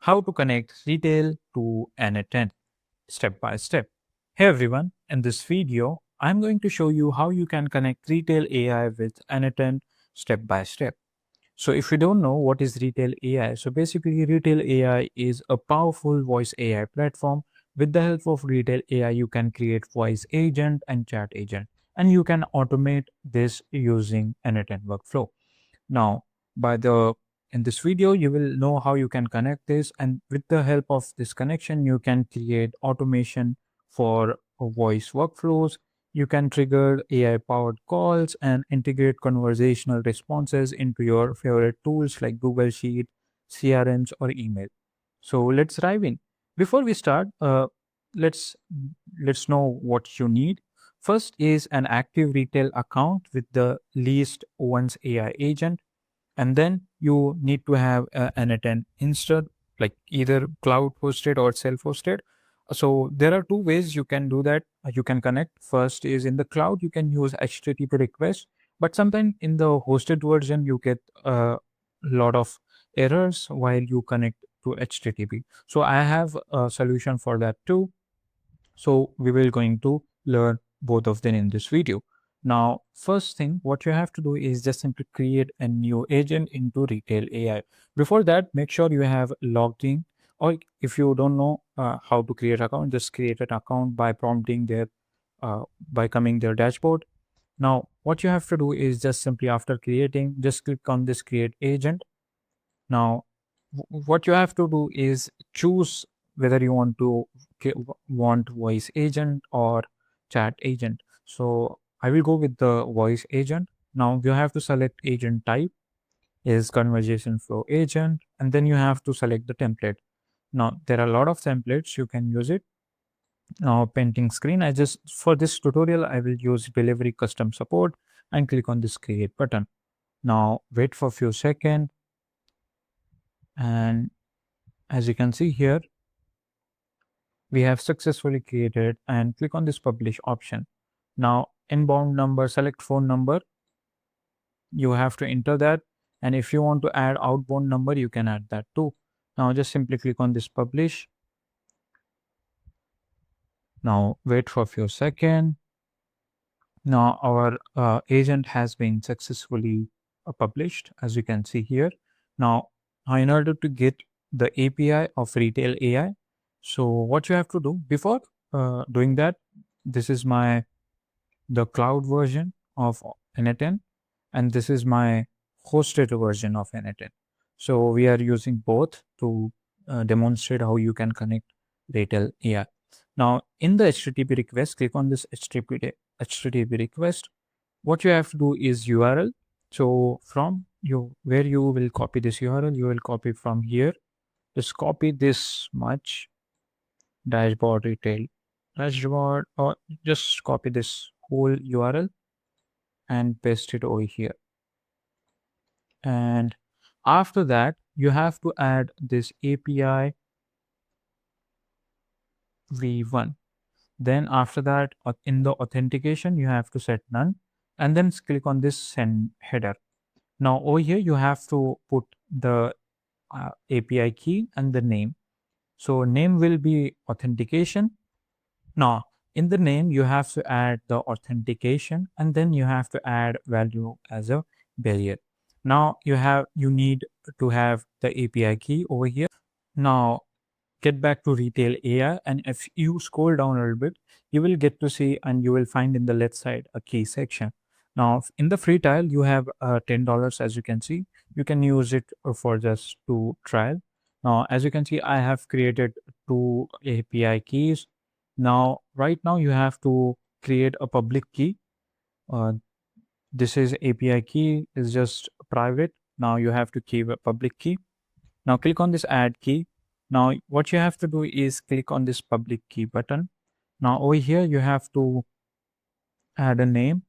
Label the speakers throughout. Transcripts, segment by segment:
Speaker 1: how to connect Retell to n8n step by step. Hey everyone, in this video, I'm going to show you how you can connect Retell AI with n8n step by step. So if you don't know what is Retell AI, so basically Retell AI is a powerful voice AI platform. With the help of Retell AI, you can create voice agent and chat agent, and you can automate this using n8n workflow. Now, by the in this video, you will know how you can connect this, and with the help of this connection, you can create automation for voice workflows. You can trigger AI-powered calls and integrate conversational responses into your favorite tools like Google Sheet, CRMs, or email. So let's dive in. Before we start, let's let's know what you need. First is an active retail account with the least one's AI agent, and then you need to have an attend instead, like either cloud hosted or self hosted. So there are two ways you can do that. You can connect. First is in the cloud, you can use HTTP request, but sometimes in the hosted version you get a lot of errors while you connect to HTTP. So I have a solution for that too. So we will going to learn both of them in this video. Now, first thing, what you have to do is just simply create a new agent into Retell AI. Before that, make sure you have logged in, or if you don't know how to create account, just create an account by prompting by coming their dashboard. Now, what you have to do is just simply after creating, just click on this create agent. Now, what you have to do is choose whether you want to want voice agent or chat agent. So I will go with the voice agent. Now you have to select agent type is conversation flow agent, and then you have to select the template. Now there are a lot of templates you can use it. Now painting screen, I just for this tutorial I will use delivery custom support and click on this create button. Now wait for a few seconds, and as you can see here, we have successfully created, and click on this publish option. Now inbound number, select phone number, you have to enter that, and if you want to add outbound number, you can add that too. Now just simply click on this publish. Now wait for a few seconds. Now our agent has been successfully published, as you can see here. Now in order to get the API of Retell AI, so what you have to do before doing that, this is the cloud version of n8n, and this is my hosted version of n8n. So we are using both to demonstrate how you can connect Retell AI. Now in the HTTP request, click on this HTTP request. What you have to do is URL. So from you where you will copy this URL, you will copy from here. Just copy this much dashboard Retell dashboard, or just copy this whole URL and paste it over here. And after that, you have to add this API v1. Then after that, in the authentication, you have to set none, and then click on this send header. Now over here, you have to put the API key and the name. So name will be authentication. Now in the name, you have to add the authentication, and then you have to add value as a barrier. Now you need to have the API key over here. Now get back to Retell AI, and if you scroll down a little bit, you will get to see, and you will find in the left side a key section. Now in the free trial, you have $10, as you can see. You can use it for just 2 trial. Now as you can see, I have created 2 API keys. Now right now you have to create a public key. uh, this is API key is just private. Now you have to keep a public key. Now click on this add key. Now what you have to do is click on this public key button. Now over here you have to add a name.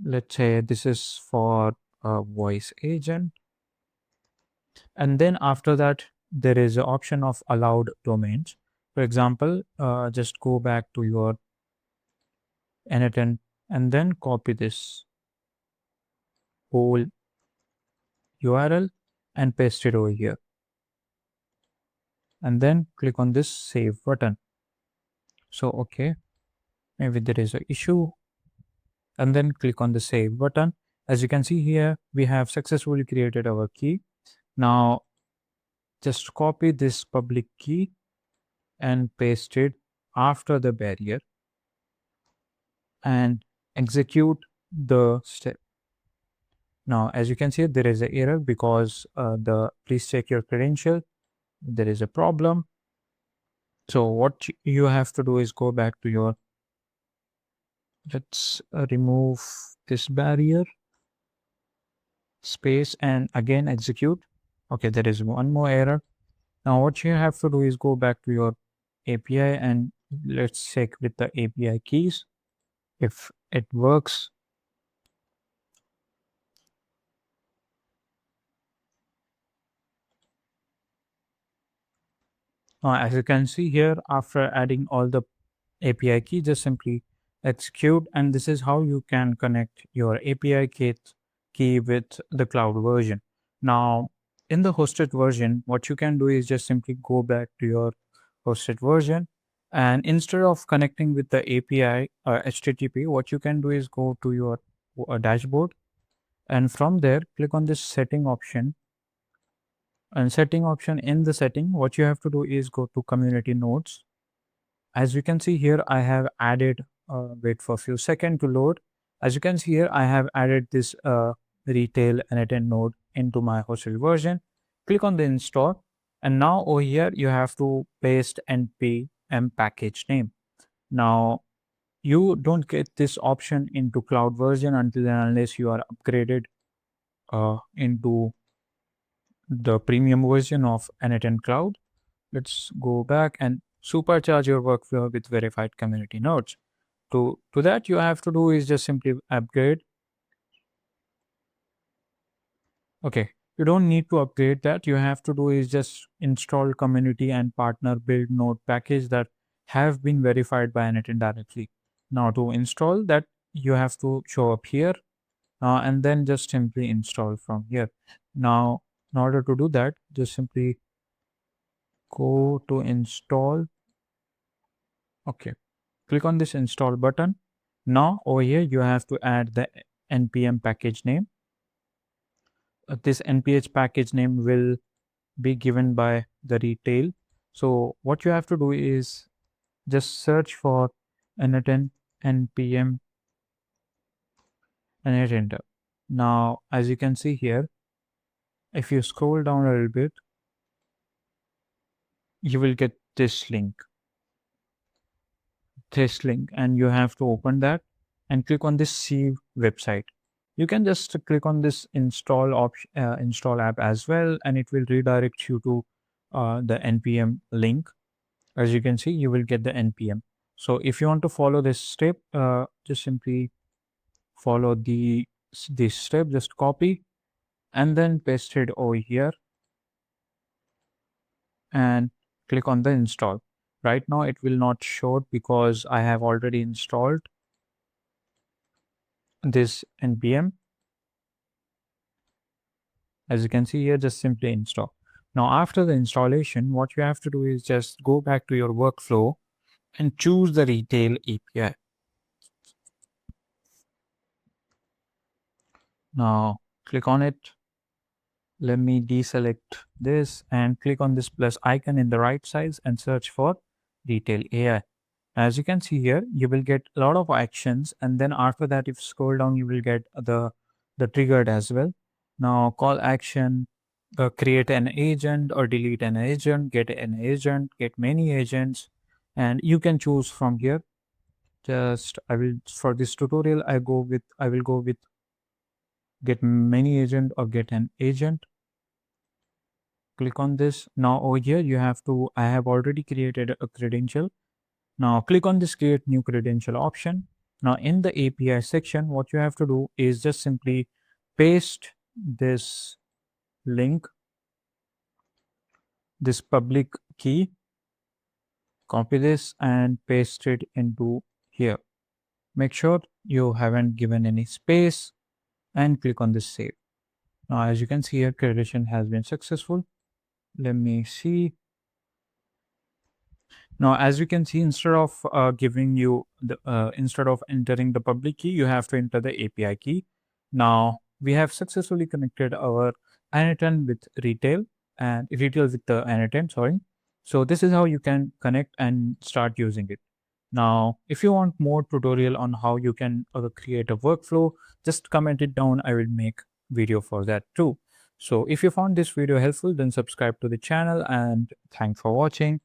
Speaker 1: Let's say this is for a voice agent. And then after that, there is an option of allowed domains. For example, just go back to your n8n and then copy this whole URL and paste it over here. and then click on this save button. So, okay, maybe there is an issue, and then click on the save button. As you can see here, we have successfully created our key. Now, just copy this public key and paste it after the barrier and execute the step. Now, as you can see, there is an error because please check your credential. There is a problem. So what you have to do is go back to your, let's remove this barrier space and again execute. Okay, there is one more error. Now what you have to do is go back to your API and let's check with the API keys if it works. As you can see here, after adding all the API key, just simply execute, and this is how you can connect your API key with the cloud version. Now, in the hosted version, what you can do is just simply go back to your hosted version, and instead of connecting with the API or HTTP, what you can do is go to your dashboard, and from there, click on this setting option. And setting option, in the setting, what you have to do is go to community nodes. As you can see here, I have added, wait for a few seconds to load. As you can see here, I have added this Retell n8n node into my hosted version. Click on the install. And now over here, you have to paste npm package name. Now, you don't get this option into cloud version until and unless you are upgraded into the premium version of n8n cloud. Let's go back and supercharge your workflow with verified community nodes. To that, you have to do is just simply upgrade. Okay, you don't need to upgrade that. You have to do is just install community and partner build node package that have been verified by n8n directly. Now to install that, you have to show up here and then just simply install from here. Now, in order to do that, just simply go to install. Okay, click on this install button. Now over here, you have to add the npm package name. This nph package name will be given by the Retell. So what you have to do is just search for n8n npm and hit enter. Now, as you can see here, if you scroll down a little bit, you will get this link, and you have to open that and click on this C website. You can just click on this install option, install app as well, and it will redirect you to the npm link. As you can see, you will get the npm. So if you want to follow this step, just simply follow this step. Just copy and then paste it over here and click on the install. Right now it will not show it because I have already installed this npm. As you can see here, just simply install. Now after the installation, what you have to do is just go back to your workflow and choose the Retell API. Now click on it. Let me deselect this and click on this plus icon in the right size and search for Retell AI. As you can see here, you will get a lot of actions, and then after that, if you scroll down, you will get the triggered as well. Now call action, create an agent or delete an agent, get an agent, get many agents, and you can choose from here. Just I will, for this tutorial, I will go with get many agent or get an agent. Click on this. Now over here, I have already created a credential. Now click on this create new credential option. Now in the API section, what you have to do is just simply paste this link, this public key, copy this and paste it into here. Make sure you haven't given any space and click on this save. Now as you can see here, creation has been successful. Let me see. Now, as you can see, instead of giving you the instead of entering the public key, you have to enter the API key. Now we have successfully connected our n8n with Retell and Retell with the n8n. Sorry. So this is how you can connect and start using it. Now, if you want more tutorial on how you can create a workflow, just comment it down. I will make video for that too. So if you found this video helpful, then subscribe to the channel and thanks for watching.